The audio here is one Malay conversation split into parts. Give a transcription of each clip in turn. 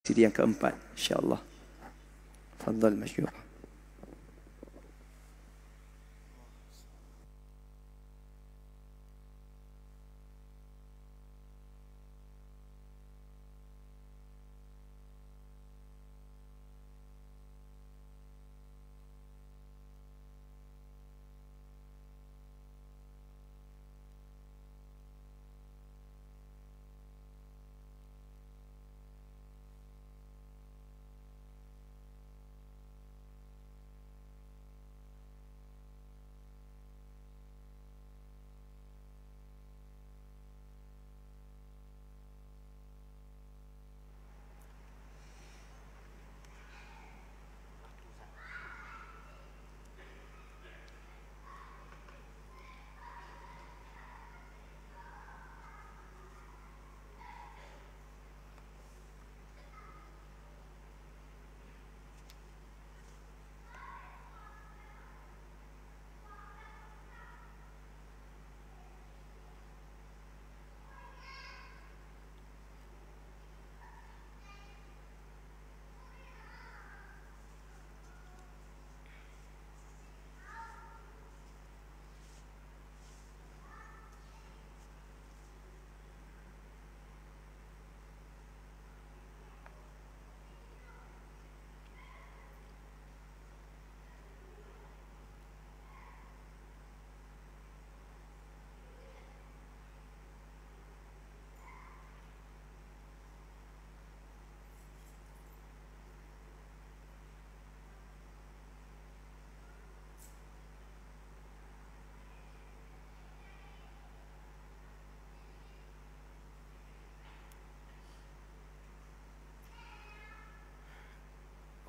siri yang keempat, insya-Allah. Fadhal masyur.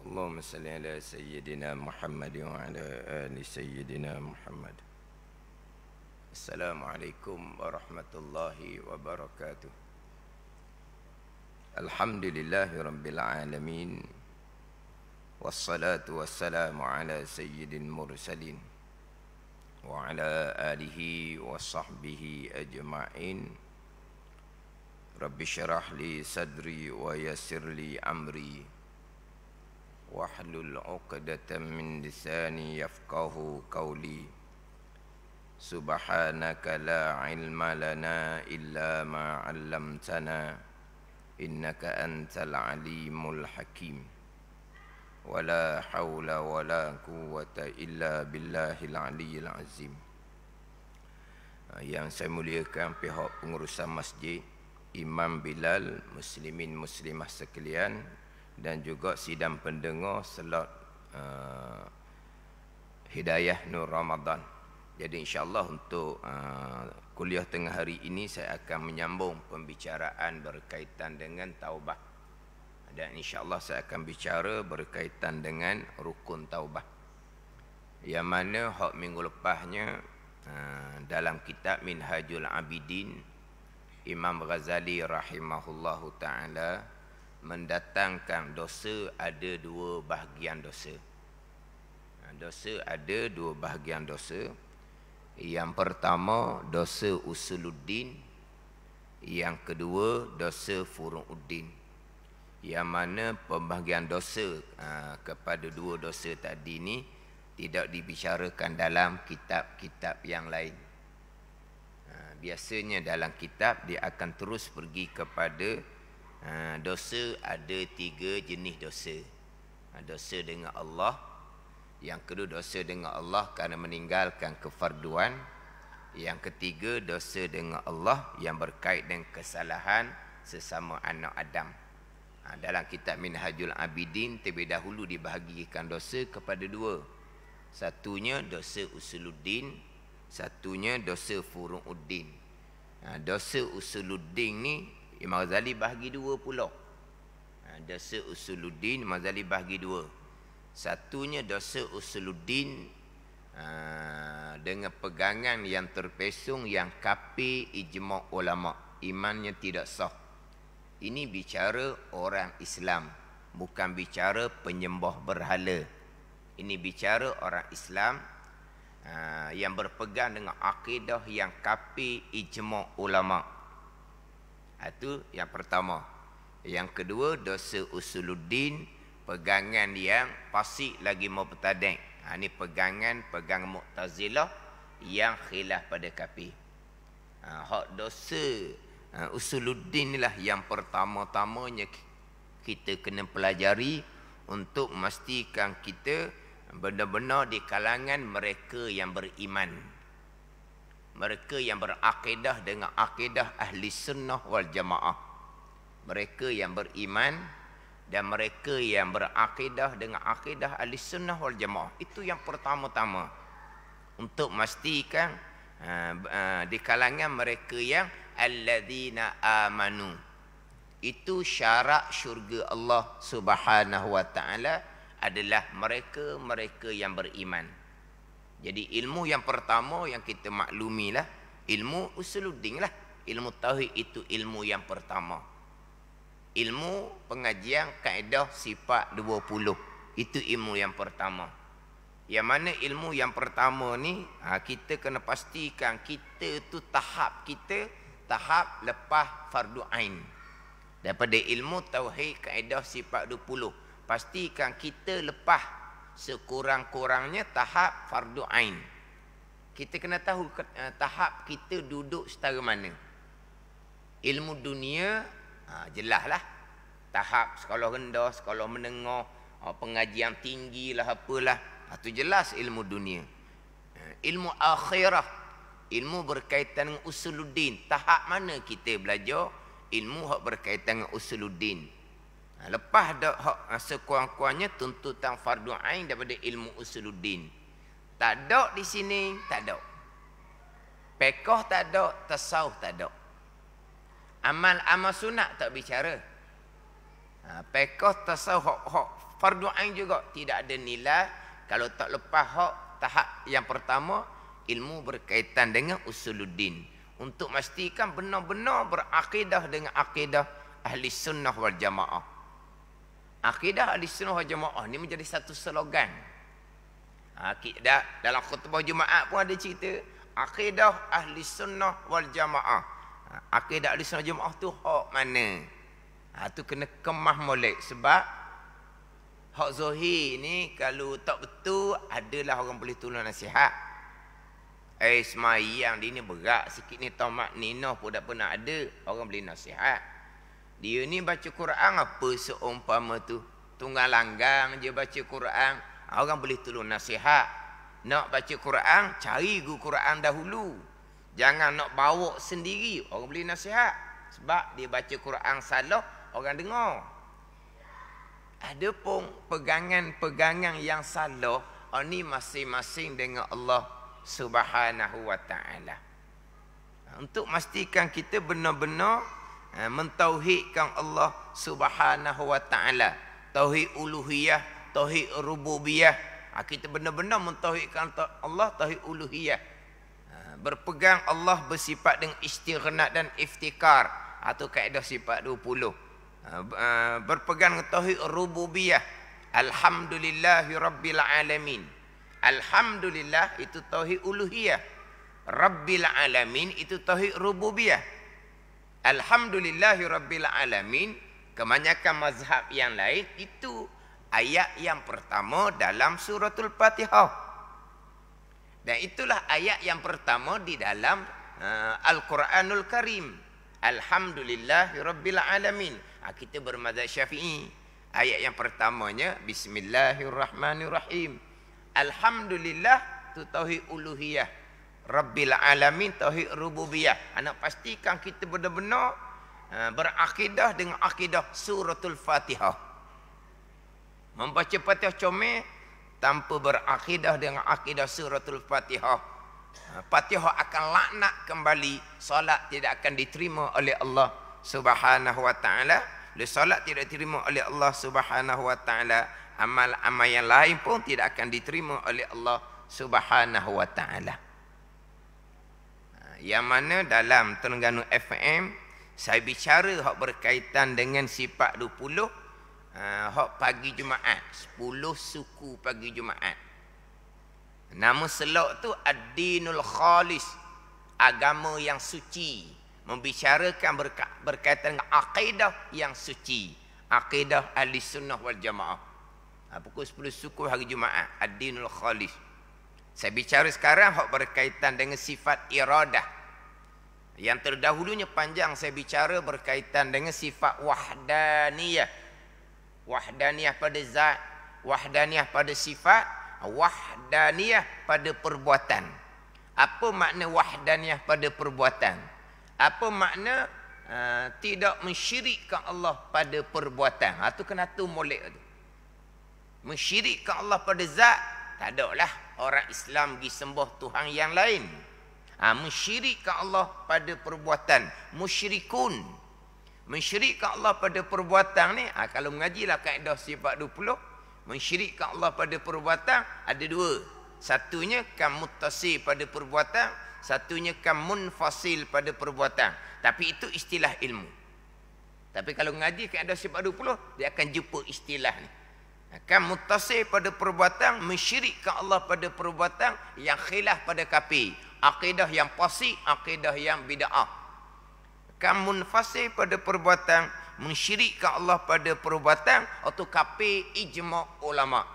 Allahumma salli ala sayyidina Muhammad wa ala ali sayyidina Muhammad. Assalamualaikum warahmatullahi wabarakatuh. Alhamdulillahi rabbil alamin. Wassalatu wassalamu ala sayyidil mursalin wa ala alihi wa sahbihi ajma'in. Rabbi syrah li sadri wa yassir li amri wahlul 'uqdatam min lisani yafqahu qawli. Subhanaka la ilma lana illa ma 'allamtana innaka antal alimul hakim. Wala haula wala quwwata illa billahil aliyyil azim. Yang saya muliakan pihak pengurusan masjid, Imam Bilal, muslimin muslimah sekalian, dan juga sidang pendengar slot Hidayah Nur Ramadan. Jadi insya-Allah untuk kuliah tengah hari ini saya akan menyambung pembicaraan berkaitan dengan taubah. Dan insya-Allah saya akan bicara berkaitan dengan rukun taubah. Yang mana hak minggu lepasnya dalam kitab Minhajul Abidin, Imam Ghazali rahimahullahu taala mendatangkan dosa ada dua bahagian dosa. Dosa ada dua bahagian dosa. Yang pertama dosa usuluddin, yang kedua dosa furu'uddin. Yang mana pembahagian dosa kepada dua dosa tadi ni tidak dibicarakan dalam kitab-kitab yang lain. Biasanya dalam kitab dia akan terus pergi kepada dosa ada tiga jenis dosa. Dosa dengan Allah, yang kedua dosa dengan Allah kerana meninggalkan kefarduan, yang ketiga dosa dengan Allah yang berkait dengan kesalahan sesama anak Adam. Dalam kitab Minhajul Abidin terlebih dahulu dibahagikan dosa kepada dua. Satunya dosa usuluddin, satunya dosa furu'uddin. Dosa usuluddin ni Imam Ghazali bahagi dua pula. Dosa usuluddin Imam Ghazali bahagi dua. Satunya dosa usuluddin dengan pegangan yang terpesong, yang kapi ijma' ulama', imannya tidak sah. Ini bicara orang Islam, bukan bicara penyembah berhala. Ini bicara orang Islam yang berpegang dengan akidah yang kapi ijma' ulama'. Itu yang pertama. Yang kedua, dosa usuluddin, pegangan yang fasik lagi mubtadi'. Ini pegangan Mu'tazilah yang khilaf pada kafir. Hak dosa usuluddin inilah yang pertama-tamanya kita kena pelajari untuk memastikan kita benar-benar di kalangan mereka yang beriman. Mereka yang berakidah dengan akidah ahli sunnah wal jamaah. Mereka yang beriman dan mereka yang berakidah dengan akidah ahli sunnah wal jamaah. Itu yang pertama-tama. Untuk memastikan di kalangan mereka yang alladzina amanu. Itu syarat syurga Allah Subhanahu wa taala adalah mereka yang beriman. Jadi ilmu yang pertama yang kita maklumilah ilmu usuluddin lah. Ilmu tauhid itu ilmu yang pertama. Ilmu pengajian kaedah sifat 20. Itu ilmu yang pertama. Yang mana ilmu yang pertama ni kita kena pastikan kita tu tahap lepas fardu ain. Daripada ilmu tauhid kaedah sifat 20, pastikan kita lepas sekurang-kurangnya tahap fardu ain. Kita kena tahu tahap kita duduk setara mana. Ilmu dunia jelaslah tahap sekolah rendah, sekolah menengah, pengajian tinggi lah apalah. Itu jelas ilmu dunia. Ilmu akhirah, ilmu berkaitan dengan usuluddin, tahap mana kita belajar ilmu hak berkaitan dengan usuluddin. Lepas dah hak sekurang-kurangnya tuntutan fardu ain daripada ilmu usuluddin. Tak ada di sini, tak ada. Fiqh tak ada, tasawuf tak ada. Amal sunat tak bicara. Fiqh, tasawuf, hak fardu ain juga tidak ada nilai kalau tak lepas hak tahap yang pertama ilmu berkaitan dengan usuluddin. Untuk memastikan benar-benar berakidah dengan akidah ahli sunnah wal jamaah. Akidah ahli sunnah wal jamaah ni menjadi satu slogan. Dalam khutbah Jumaat pun ada cerita akidah ahli sunnah wal jamaah. Akidah ahli sunnah wal jamaah tu hak mana? Tu kena kemah molek sebab hak zahir ni kalau tak betul adalah orang boleh tolong nasihat. Semayang dia ni berat sikit ni, tamat ninah pun tak pernah ada orang boleh nasihat. Dia ni baca Quran apa seumpama tu, tunggang langgang je baca Quran, orang boleh tolong nasihat. Nak baca Quran, cari guru Quran dahulu. Jangan nak bawa sendiri, orang boleh nasihat. Sebab dia baca Quran salah, orang dengar. Ada pun pegangan-pegangan yang salah, ini masing-masing dengan Allah Subhanahu wa ta'ala. Untuk memastikan kita benar-benar mentauhidkan Allah Subhanahu wa ta'ala. Tauhid uluhiyah, tauhid rububiyah. Kita benar-benar mentauhidkan Allah, tauhid uluhiyah. Berpegang Allah bersifat dengan istighna dan iftikar. Atau kaedah sifat 20. Berpegang dengan tauhid rububiyah. Alhamdulillahi rabbil alamin. Alhamdulillah itu tauhid uluhiyah. Rabbil alamin itu tauhid rububiyah. Alhamdulillahi rabbil alamin, kebanyakan mazhab yang lain itu ayat yang pertama dalam suratul Fatihah. Dan itulah ayat yang pertama di dalam Al-Quranul Karim. Alhamdulillahi rabbil alamin. Kita bermazhab Syafi'i. Ayat yang pertamanya Bismillahirrahmanirrahim. Alhamdulillah tu tauhid uluhiyah. Rabbil alamin tauhid rububiyah. Anak pastikan kita benar-benar berakidah dengan akidah suratul Fatihah. Membaca Fatihah comel tanpa berakidah dengan akidah suratul Fatihah, Fatihah akan laknat kembali. Solat tidak akan diterima oleh Allah Subhanahu wa taala. Solat tidak diterima oleh Allah Subhanahu wa taala. Amal-amal yang lain pun tidak akan diterima oleh Allah Subhanahu wa ta'ala. Yang mana dalam Terengganu FM saya bicara hak berkaitan dengan sifat 20, hak pagi Jumaat, 10 suku pagi Jumaat. Nama selok tu Ad-Dinul Khalis, agama yang suci. membicarakan berkaitan dengan akidah yang suci, akidah ahli sunnah wal jamaah. Pukul 10 suku hari Jumaat, ad-dinul khalis. Saya bicara sekarang hak berkaitan dengan sifat iradah. Yang terdahulunya panjang saya bicara berkaitan dengan sifat wahdaniyah. Wahdaniyah pada zat, wahdaniyah pada sifat, wahdaniyah pada perbuatan. Apa makna wahdaniyah pada perbuatan? Apa makna tidak mensyirikkan Allah pada perbuatan? Itu kena tu molek tu. Mensyirikkan Allah pada zat, tak ada lah orang Islam pergi sembah Tuhan yang lain. Mensyirikkan Allah pada perbuatan, musyrikun. Mensyirikkan Allah pada perbuatan ni, kalau mengajilah kaedah sifat 20, mensyirikkan Allah pada perbuatan ada dua. Satunya kan muttasil pada perbuatan, satunya kan munfasil pada perbuatan. Tapi itu istilah ilmu. Tapi kalau mengaji kaedah sifat 20, dia akan jumpa istilah ni. Kan muttasil pada perbuatan, mensyirikkan Allah pada perbuatan yang khilaf pada kafir. Akidah yang fasik, akidah yang bid'ah. Kan munfasil pada perbuatan, mensyirikkan Allah pada perbuatan, atau kafir ijma' ulama'.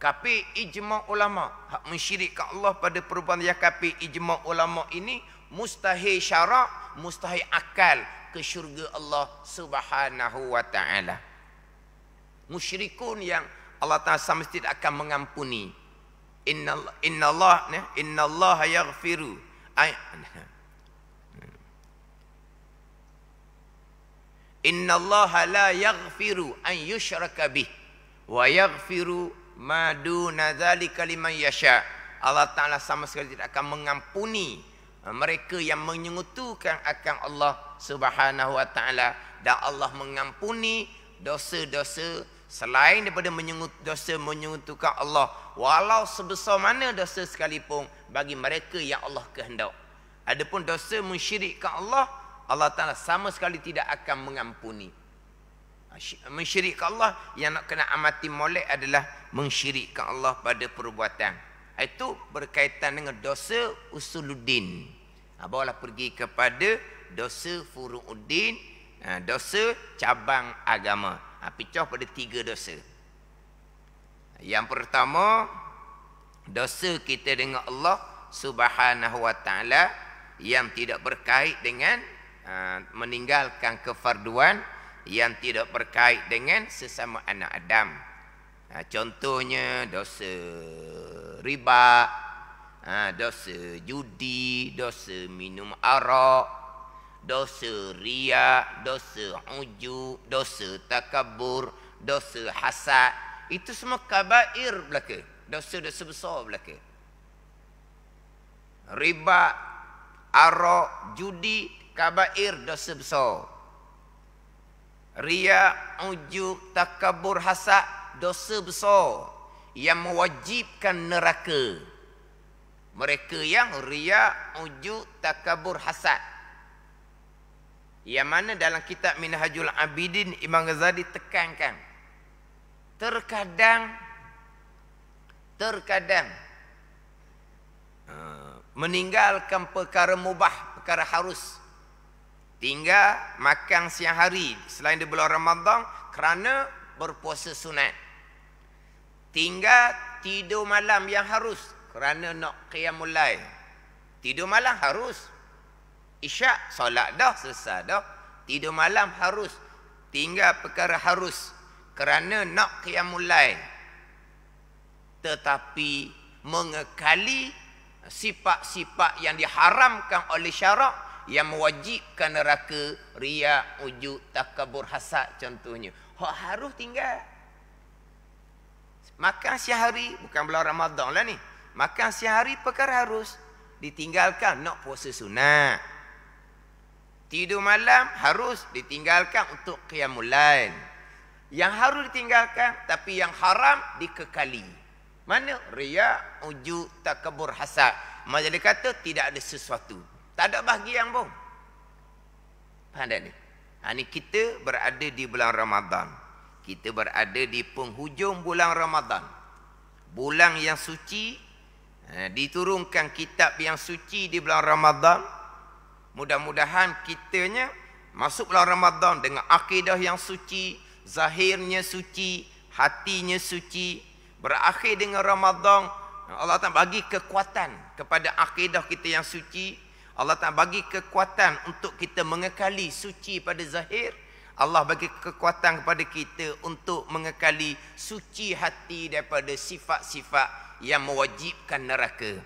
Kafir ijma' ulama'. Hak mensyirikkan Allah pada perbuatan yang kafir ijma' ulama' ini mustahil syarak, mustahil akal ke syurga Allah Subhanahu wa ta'ala. Musyrikun yang Allah Ta'ala semestinya akan mengampuni. Inna Allah yaghfiru Inna Allah la yaghfiru an yushraka bih wa yaghfiru ma duna dzalika liman yasha. Allah Ta'ala sama sekali tidak akan mengampuni mereka yang menyekutukan akan Allah Subhanahu wa ta'ala, dan Allah mengampuni dosa-dosa selain daripada dosa menyekutukan Allah, walau sebesar mana dosa sekalipun bagi mereka yang Allah kehendak. Adapun dosa mensyirikkan Allah, Allah Ta'ala sama sekali tidak akan mengampuni. Mensyirikkan Allah, yang nak kena amati molek adalah mensyirikkan Allah pada perbuatan. Itu berkaitan dengan dosa usuluddin. Barulah pergi kepada dosa furu'uddin, dosa cabang agama. Pecah pada 3 dosa. Yang pertama, dosa kita dengan Allah Subhanahu wa ta'ala yang tidak berkait dengan meninggalkan kefarduan, yang tidak berkait dengan sesama anak Adam. Contohnya dosa riba, dosa judi, dosa minum arak, dosa riya, dosa ujub, dosa takabur, dosa hasad. Itu semua kabair belaka, dosa-dosa besar belaka. Riba, arak, judi, kabair, dosa besar. Riya, ujub, takabur, hasad, dosa besar yang mewajibkan neraka. Mereka yang riya, ujub, takabur, hasad, yang mana dalam kitab Minhajul Abidin Imam Ghazali tekankan, terkadang meninggalkan perkara mubah, perkara harus, tinggal makan siang hari selain di bulan Ramadan kerana berpuasa sunat, tinggal tidur malam yang harus kerana nak qiyamul lail. Tidur malam harus, isyak solat dah selesai dah, tidur malam harus, tinggal perkara harus kerana nak qiyamul lail, tetapi mengekali sifat-sifat yang diharamkan oleh syarak yang mewajibkan neraka, riya, ujub, takabur, hasad contohnya. Hak harus tinggal. Makan siang hari, bukan bulan Ramadan lah ni, makan siang hari perkara harus ditinggalkan, nak puasa sunat. Tidur malam harus ditinggalkan untuk qiyamul lail. Yang harus ditinggalkan, tapi yang haram dikekali. Mana? Riya, ujub, takabur, hasad. Majlis kata tidak ada sesuatu, tak ada bahagian pun. Faham tak ni? Ni kita berada di bulan Ramadan. Kita berada di penghujung bulan Ramadan. Bulan yang suci, Diturunkan kitab yang suci di bulan Ramadan. Mudah-mudahan kitanya masuk bulan Ramadan dengan akidah yang suci, zahirnya suci, hatinya suci. Berakhir dengan Ramadan, Allah Ta'ala bagi kekuatan kepada akidah kita yang suci. Allah Ta'ala bagi kekuatan untuk kita mengekali suci pada zahir. Allah bagi kekuatan kepada kita untuk mengekali suci hati daripada sifat-sifat yang mewajibkan neraka.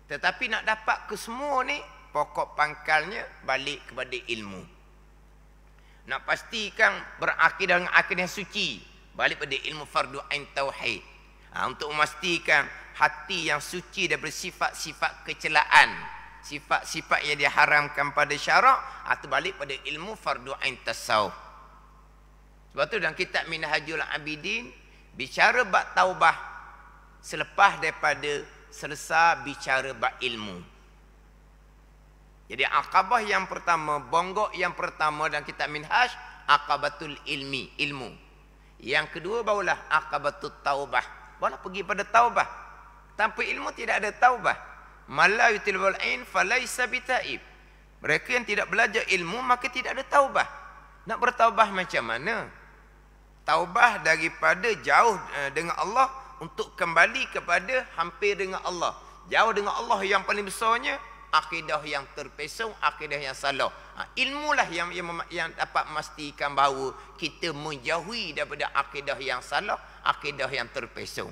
Tetapi nak dapat ke semua ni, pokok pangkalnya balik kepada ilmu. Nak pastikan berakidah dengan akidah suci, balik pada ilmu fardu ain tauhid. Untuk memastikan hati yang suci daripada sifat-sifat kecelaan, sifat-sifat yang diharamkan pada syarak, atau balik pada ilmu fardu ain tasawuf. Sebab tu dalam kitab Minhajul Abidin bicara bab taubah selepas daripada selesai bicara bab ilmu. Jadi akabah yang pertama, bonggok yang pertama dalam kitab Minhaj, akabatul ilmi, ilmu. Yang kedua barulah akabatul taubah, barulah pergi pada taubah. Tanpa ilmu tidak ada taubah. Mala yutilul ain falaisa bitaib. Mereka yang tidak belajar ilmu maka tidak ada taubah. Nak bertaubah macam mana? Taubah daripada jauh dengan Allah untuk kembali kepada hampir dengan Allah. Jauh dengan Allah yang paling besarnya akidah yang terpesong, akidah yang salah. Ilmulah yang dapat memastikan bahawa kita menjauhi daripada akidah yang salah, akidah yang terpesong.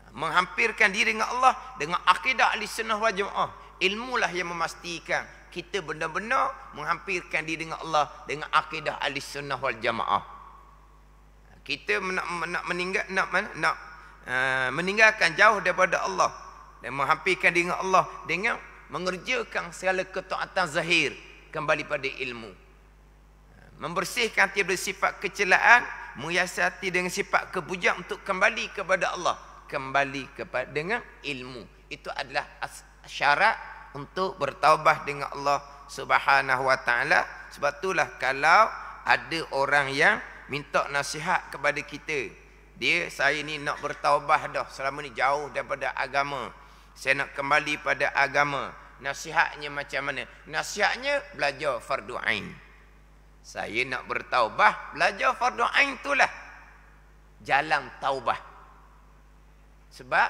Menghampirkan diri dengan Allah dengan akidah ahli sunnah wal jamaah. Ilmulah yang memastikan kita benar-benar menghampirkan diri dengan Allah dengan akidah ahli sunnah wal jamaah. Kita nak meninggalkan jauh daripada Allah dan menghampirkan diri dengan Allah dengan mengerjakan segala ketaatan zahir kembali pada ilmu. Membersihkan hati dari sifat kecelaan, menghiasi dengan sifat kebujang untuk kembali kepada Allah, kembali kepada dengan ilmu. Itu adalah syarat untuk bertaubah dengan Allah Subhanahu wa taala. Sebab itulah kalau ada orang yang minta nasihat kepada kita, saya ni nak bertaubah dah, selama ni jauh daripada agama, saya nak kembali pada agama. Nasihatnya macam mana? Nasihatnya belajar fardu ain. Saya nak bertaubah, belajar fardu ain itulah jalan taubah. Sebab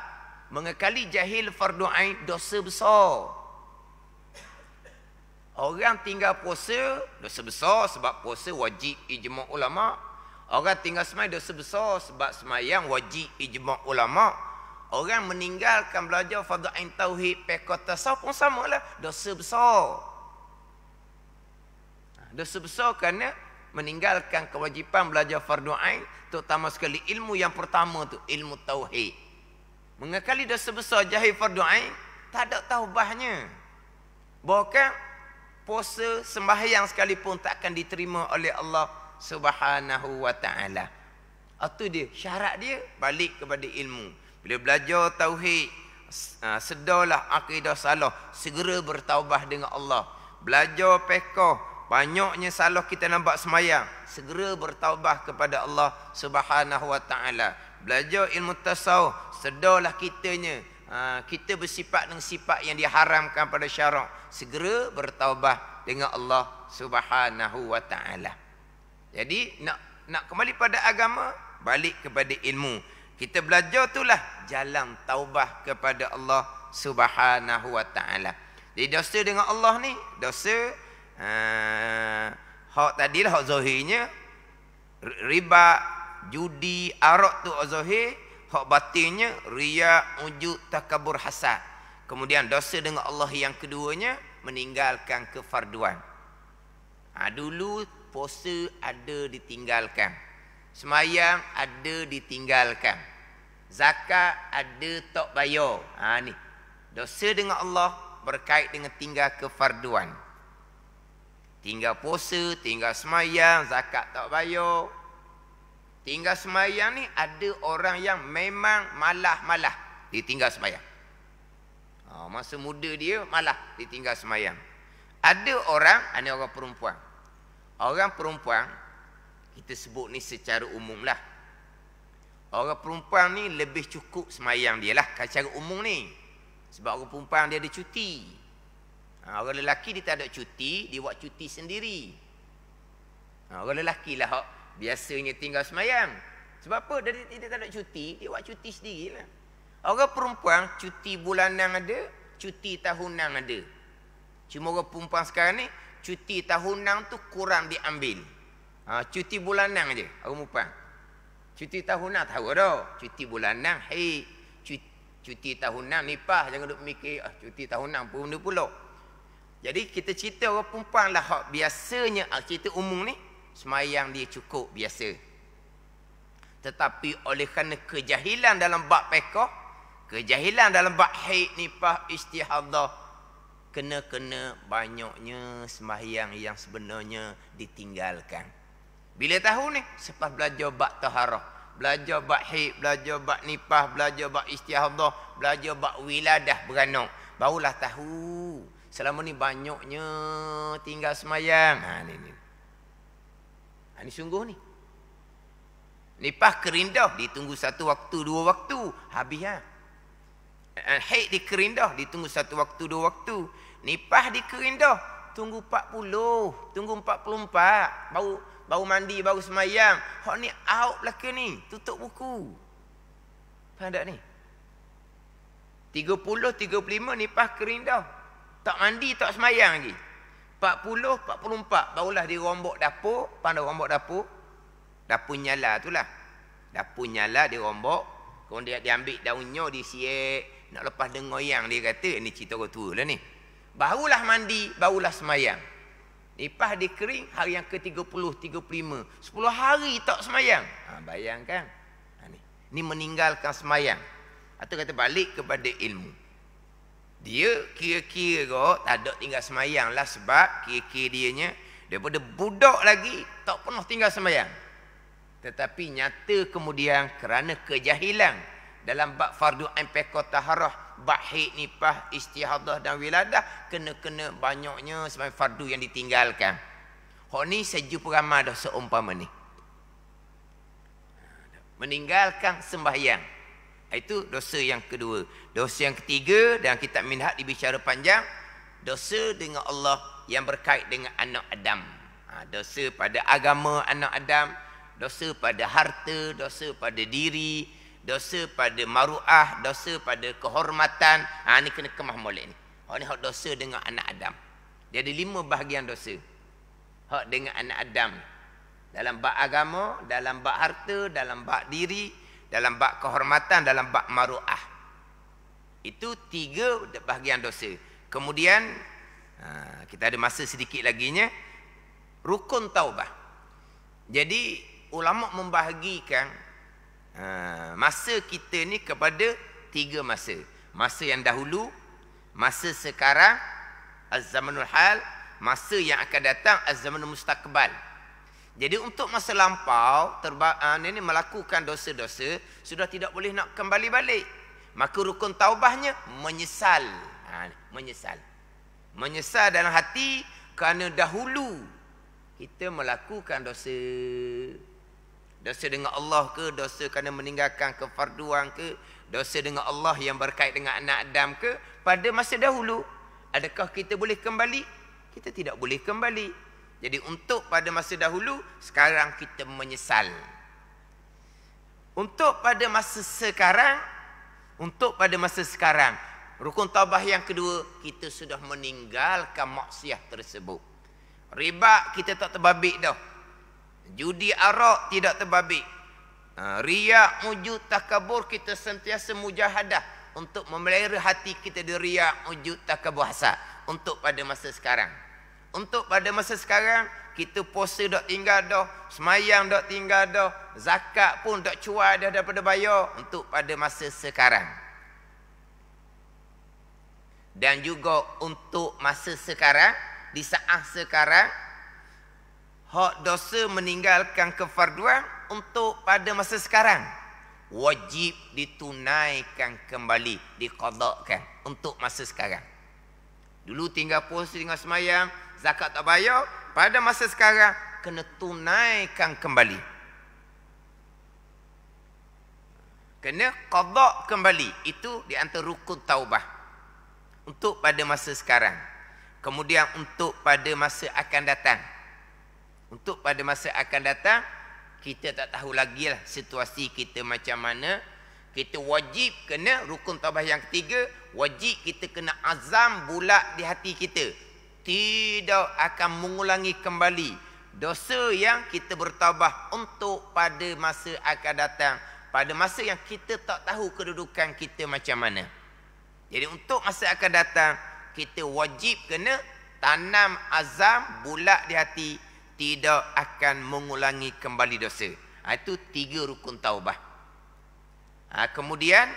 mengekali jahil fardu ain dosa besar. Orang tinggal puasa dosa besar sebab puasa wajib ijma' ulama'. Orang tinggal semayang dosa besar sebab semayang wajib ijma' ulama'. Orang meninggalkan belajar fardu ain tauhid, fiqh tasawuf pun samalah, dosa besar. Dosa besar kerana meninggalkan kewajipan belajar fardu ain, terutama sekali ilmu yang pertama tu, ilmu tauhid. Mengekali dosa besar jahil fardu ain, tak ada taubahnya. Bahkan puasa sembahyang sekalipun tak akan diterima oleh Allah Subhanahu wa taala. Itu dia syarat dia, balik kepada ilmu. Bila belajar tauhid, sedarlah akidah salah, segera bertaubah dengan Allah. Belajar fiqh, banyaknya salah kita nampak semayang, segera bertaubah kepada Allah Subhanahu wa taala. Belajar ilmu tasawuf, sedarlah kitanya, kita bersifat dengan sifat yang diharamkan pada syarak, segera bertaubah dengan Allah Subhanahu wa taala. Jadi nak kembali pada agama, balik kepada ilmu. Kita belajar itulah jalan taubah kepada Allah Subhanahu wa taala. Jadi dosa dengan Allah ni, dosa hak tadilah hak zahirnya, riba, judi, arak tu hak zahir, hak batinnya riya, ujub, takabur, hasad. Kemudian dosa dengan Allah yang keduanya meninggalkan kefarduan. Dulu puasa ada ditinggalkan, semayang ada ditinggalkan, zakat ada tak bayar. Ni dosa dengan Allah berkait dengan tinggal kefarduan. Tinggal puasa, tinggal semayang, zakat tak bayar. Tinggal semayang ni ada orang yang memang malah ditinggal semayang. Masa muda dia malah ditinggal semayang. Ada orang, ini orang perempuan. Orang perempuan, kita sebut ni secara umum lah. Orang perempuan ni lebih cukup semayang dia lah secara umum ni. Sebab orang perempuan dia ada cuti. Orang lelaki dia tak ada cuti, dia buat cuti sendiri. Orang lelaki lah biasanya tinggal semayang. Sebab apa? Dia tak ada cuti, dia buat cuti sendiri lah. Orang perempuan cuti bulanan ada, cuti tahunan ada. Cuma orang perempuan sekarang ni, cuti tahunan tu kurang diambil. Cuti bulanan je, orang perempuan. Cuti tahunan tahu dah. Cuti bulanan, cuti tahunan nipah, jangan duk mikir cuti tahunan pun benda pula. Jadi kita cerita orang perempuan lah hak biasanya cerita umum ni semayang dia cukup biasa. Tetapi oleh kerana kejahilan dalam bab fiqh, kejahilan dalam bab haid, nipah, istihadah, kena banyaknya semayang yang sebenarnya ditinggalkan. Bila tahu ni, selepas belajar bab taharah, belajar bab haid, belajar bab nipah, belajar bab istihadah, belajar bab wiladah beranak, barulah tahu selama ni banyaknya tinggal semayang. Ni sungguh ni. Nipah kerindah ditunggu satu waktu, dua waktu, habis ha. Haid dikerindah ditunggu satu waktu, dua waktu. Nipah dikerindah tunggu 40, tunggu 44, baru mandi, baru semayang. Hak ni out belaka ni, tutup buku. Faham tak ni? 30, 35 nipah kerindah. Tak mandi, tak semayang lagi. 40, 44 barulah dirombok dapur. Pandai rombok dapur? Dapur nyala tu lah. Dapur nyala dirombok. Kemudian dia ambil daunnya, disiek. Nak lepas dengoyang dia kata, ni cerita orang tua lah ni. Barulah mandi, barulah semayang. Nipah dikering hari yang ke-30, 35. 10 hari tak semayang. Bayangkan. Ni meninggalkan semayang. Atau kata balik kepada ilmu. Dia kira-kira tak ada tinggal semayang lah. Sebab kira-kira dianya daripada budak lagi tak pernah tinggal semayang. Tetapi nyata kemudian kerana kejahilan dalam bab fardu ain fiqh taharah, bab haid, nipah, istihadah dan wiladah, kena banyaknya sebagai fardu yang ditinggalkan. Hak ni saya jumpa ramai dah seumpama ni. Meninggalkan sembahyang. Itu dosa yang kedua. Dosa yang ketiga, dan kitab Minhaj dibicara panjang, dosa dengan Allah yang berkait dengan anak Adam. Dosa pada agama anak Adam, dosa pada harta, dosa pada diri, dosa pada maruah, dosa pada kehormatan. Ni kena kemah molek ni. Ni hak dosa dengan anak Adam. Dia ada 5 bahagian dosa. Hak dengan anak Adam. Dalam bab agama, dalam bab harta, dalam bab diri, dalam bab kehormatan, dalam bab maruah. Itu 3 bahagian dosa. Kemudian kita ada masa sedikit laginya, rukun taubah. Jadi ulama membahagikan masa kita ni kepada 3 masa. Masa yang dahulu, masa sekarang, az-zamanul hal, masa yang akan datang, az-zamanul mustaqbal. Jadi untuk masa lampau, ini melakukan dosa-dosa, sudah tidak boleh nak kembali balik. Maka rukun taubahnya menyesal. Menyesal. Menyesal dalam hati kerana dahulu kita melakukan dosa. Dosa dengan Allah ke, dosa kerana meninggalkan kefarduan ke, dosa dengan Allah yang berkait dengan anak Adam ke, pada masa dahulu. Adakah kita boleh kembali? Kita tidak boleh kembali. Jadi untuk pada masa dahulu, sekarang kita menyesal. Untuk pada masa sekarang, rukun taubah yang kedua, kita sudah meninggalkan maksiat tersebut. Riba kita tak terbabit dah. Judi arak tidak terbabit. Riak, ujub, takabur, kita sentiasa mujahadah untuk memelihara hati kita dari riak, ujub, takabur, hasad. Untuk pada masa sekarang. Untuk pada masa sekarang, kita puasa tak tinggal dah, semayang tak tinggal dah, zakat pun tak cuai dah daripada bayar. Untuk pada masa sekarang. Dan juga untuk masa sekarang, di saat sekarang, hak dosa meninggalkan kefarduan untuk pada masa sekarang, wajib ditunaikan kembali, diqadakkan untuk masa sekarang. Dulu tinggal puasa, tinggal semayang, zakat tak bayar, pada masa sekarang kena tunaikan kembali. Kena qada kembali. Itu di antara rukun taubah. Untuk pada masa sekarang. Kemudian untuk pada masa akan datang. Untuk pada masa akan datang, kita tak tahu lagi lah situasi kita macam mana. Kita wajib kena rukun taubah yang ketiga, wajib kita kena azam bulat di hati kita. Tidak akan mengulangi kembali dosa yang kita bertaubah untuk pada masa akan datang. Pada masa yang kita tak tahu kedudukan kita macam mana. Jadi untuk masa akan datang, kita wajib kena tanam azam bulat di hati. Tidak akan mengulangi kembali dosa. Itu 3 rukun taubah. Kemudian,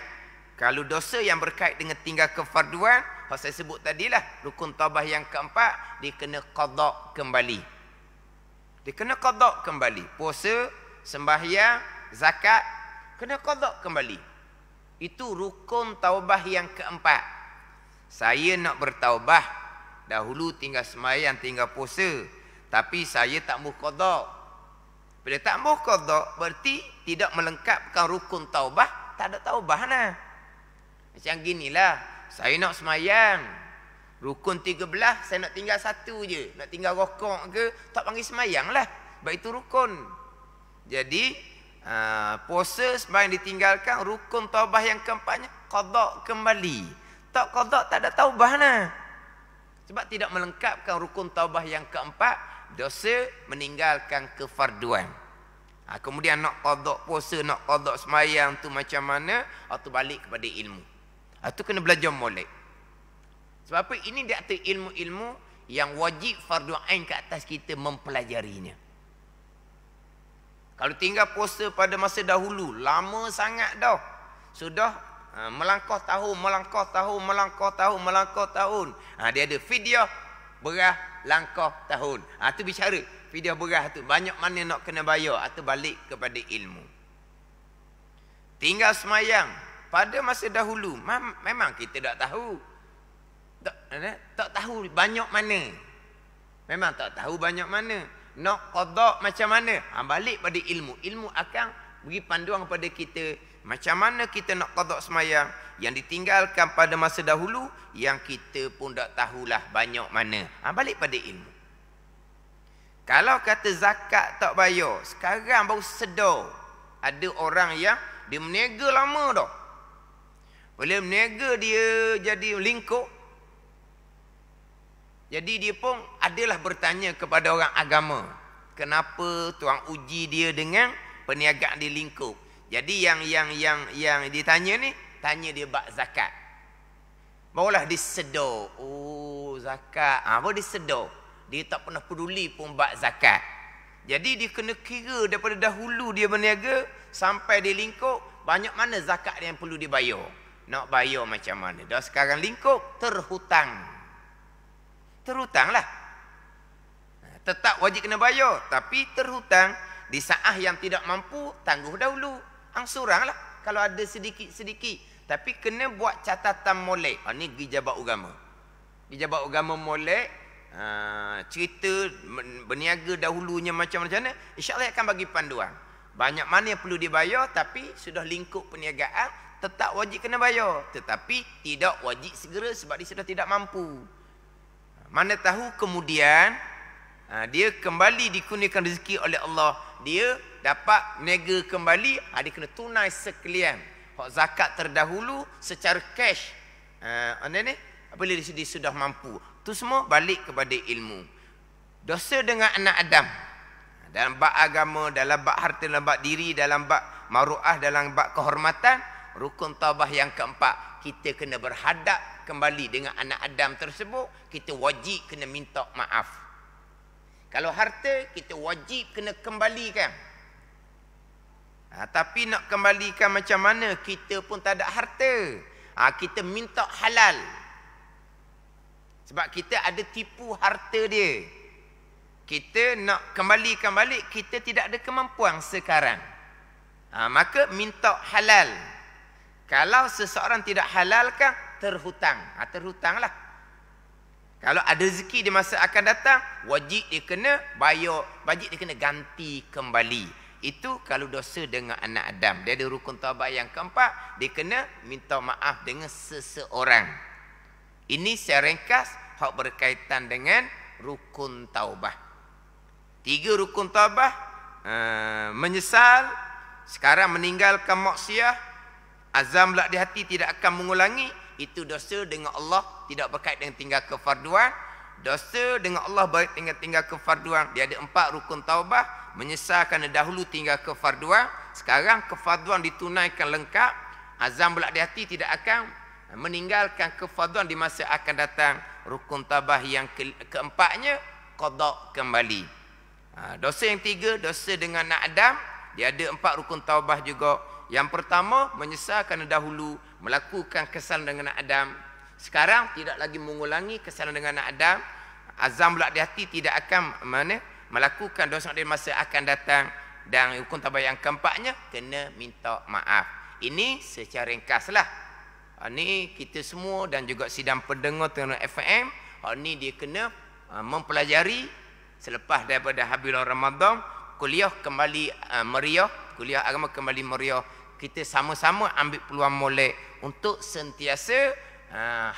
kalau dosa yang berkait dengan tinggal kefarduan, saya sebut tadilah, rukun taubah yang keempat, dia kena qada kembali. Dia kena qada kembali. Puasa, sembahyang, zakat, kena qada kembali. Itu rukun taubah yang keempat. Saya nak bertaubah, dahulu tinggal sembahyang, tinggal puasa, tapi saya tak mahu qada. Bila tak mahu qada, berarti tidak melengkapkan rukun taubah, tak ada taubah lah. Macam ginilah, saya nak semayang, rukun 13, saya nak tinggal 1 je. Nak tinggal rokok ke, tak panggil semayang lah. Sebab itu rukun. Jadi, puasa sembahyang ditinggalkan, rukun taubah yang keempatnya, qada kembali. Tak qada, tak ada taubah lah. Sebab tidak melengkapkan rukun taubah yang keempat, dosa meninggalkan kefarduan. Kemudian nak qada puasa, nak qada sembahyang tu macam mana? Atau balik kepada ilmu. Itu kena belajar molek. Sebab apa? Ini di atas ilmu-ilmu yang wajib fardu ain ke atas kita mempelajarinya. Kalau tinggal puasa pada masa dahulu, lama sangat dah. Sudah melangkah tahun. Dia ada fidyah berah langkah tahun. Itu bicara fidyah berah tu. Banyak mana nak kena bayar. Itu balik kepada ilmu. Tinggal semayang. Pada masa dahulu, memang kita tak tahu. Tak tahu banyak mana. Memang tak tahu banyak mana. Nak qada macam mana? Balik pada ilmu. Ilmu akan beri panduan kepada kita. Macam mana kita nak qada semayang. Yang ditinggalkan pada masa dahulu, yang kita pun tak tahulah banyak mana. Balik pada ilmu. Kalau kata zakat tak bayar, sekarang baru sedar. Ada orang yang dia meniaga lama dah. Bila meniaga dia jadi lingkup. Jadi dia pun adalah bertanya kepada orang agama. Kenapa Tuhan uji dia dengan perniagaan di lingkup? Jadi yang ditanya ni, tanya dia bab zakat. Barulah disedar. Oh, zakat. Baru disedar. Dia tak pernah peduli pun bab zakat. Jadi dia kena kira daripada dahulu dia berniaga sampai dia lingkup, banyak mana zakat yang perlu dibayar. Nak bayar macam mana? Dah sekarang lingkup, terhutang. Terhutanglah. Tetap wajib kena bayar, tapi terhutang. Di saat yang tidak mampu, tangguh dahulu. Angsuranglah kalau ada sedikit-sedikit. Tapi kena buat catatan molek. Ini Gijabat Agama. Gijabat Agama molek. Cerita berniaga dahulunya macam mana. InsyaAllah akan bagi panduan. Banyak mana yang perlu dibayar, tapi sudah lingkup perniagaan, tetap wajib kena bayar. Tetapi tidak wajib segera sebab dia sudah tidak mampu. Mana tahu kemudian dia kembali dikurniakan rezeki oleh Allah, dia dapat niaga kembali, dia kena tunai sekalian hak zakat terdahulu secara cash. Apabila dia sudah mampu, itu semua balik kepada ilmu. Dosa dengan anak Adam dalam bab agama, dalam bab harta, dalam bab diri, dalam bab maruah, dalam bab kehormatan, rukun taubah yang keempat, kita kena berhadap kembali dengan anak Adam tersebut. Kita wajib kena minta maaf. Kalau harta, kita wajib kena kembalikan. Tapi nak kembalikan macam mana? Kita pun tak ada harta. Kita minta halal. Sebab kita ada tipu harta dia. Kita nak kembalikan balik, kita tidak ada kemampuan sekarang. Maka minta halal. Kalau seseorang tidak halalkan, terhutang. Terhutanglah. Kalau ada rezeki di masa akan datang, wajib dia kena bayar, wajib dia kena ganti kembali. Itu kalau dosa dengan anak Adam. Dia ada rukun taubat yang keempat. Dia kena minta maaf dengan seseorang. Ini secara ringkas hak berkaitan dengan rukun taubat. 3 rukun taubat. Menyesal. Sekarang meninggalkan maksiat. Azam pula di hati tidak akan mengulangi. Itu dosa dengan Allah. Tidak berkait dengan tinggal kefarduan. Dosa dengan Allah baik dengan tinggal kefarduan. Dia ada 4 rukun taubat. Menyesal kerana dahulu tinggal kefarduan. Sekarang kefarduan ditunaikan lengkap. Azam pula di hati tidak akan meninggalkan kefarduan di masa akan datang. Rukun taubat yang keempatnya, qada kembali. Dosa yang 3, dosa dengan anak Adam. Dia ada 4 rukun taubat juga. Yang pertama, menyesal kerana dahulu melakukan kesalahan dengan anak Adam. Sekarang tidak lagi mengulangi kesalahan dengan anak Adam. Azam pula di hati tidak akan melakukan dosa di masa akan datang. Dan rukun taubat yang keempatnya, kena minta maaf. Ini secara ringkaslah. Ini kita semua dan juga sidang pendengar Terengganu FM. Ini dia kena mempelajari selepas daripada habis Ramadan. Kuliah kembali meriah. Kuliah agama kembali meriah. Kita sama-sama ambil peluang molek untuk sentiasa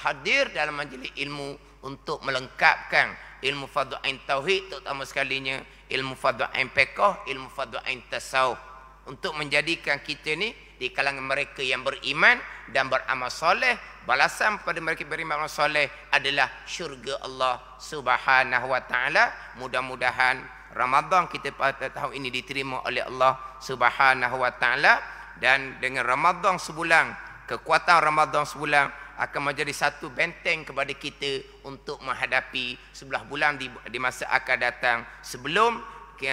hadir dalam majlis ilmu untuk melengkapkan ilmu fardhu ain tauhid, terutama sekalinya ilmu fardhu ain fiqh, ilmu fardhu ain tasawuf, untuk menjadikan kita ni di kalangan mereka yang beriman dan beramal soleh. Balasan pada mereka beriman dan soleh adalah syurga Allah Subhanahu wa taala. Mudah-mudahan Ramadan kita pada tahun ini diterima oleh Allah Subhanahu wa taala, dan dengan Ramadan sebulan, kekuatan Ramadan sebulan akan menjadi satu benteng kepada kita untuk menghadapi 11 bulan di masa akan datang, sebelum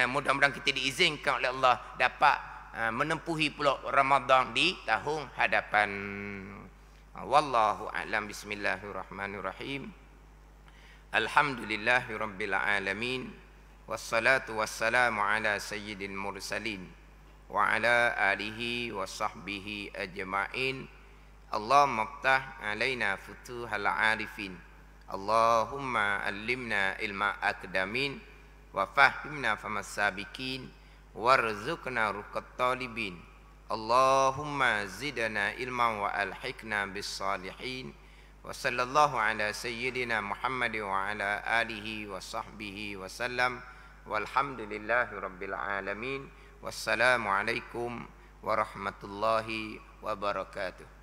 mudah-mudahan kita diizinkan oleh Allah dapat menempuhi pula Ramadan di tahun hadapan. Wallahu a'lam. Bismillahirrahmanirrahim. Alhamdulillahirabbil alamin. Wassalatu wassalamu ala sayyidil mursalin wa ala alihi wa sahbihi ajma'in. Allahumma iftah alaina futuhal arifin. Allahumma allimna ilma akdamin wa fahimna famas sabiqin warzuqna ruqat talibin. Allahumma zidna ilman wa alhiqna bis salihin. Wa sallallahu ala sayyidina Muhammad wa ala alihi wa sahbihi wa sallam. Walhamdulillahi rabbil alamin. Wassalamu alaikum warahmatullahi wabarakatuh.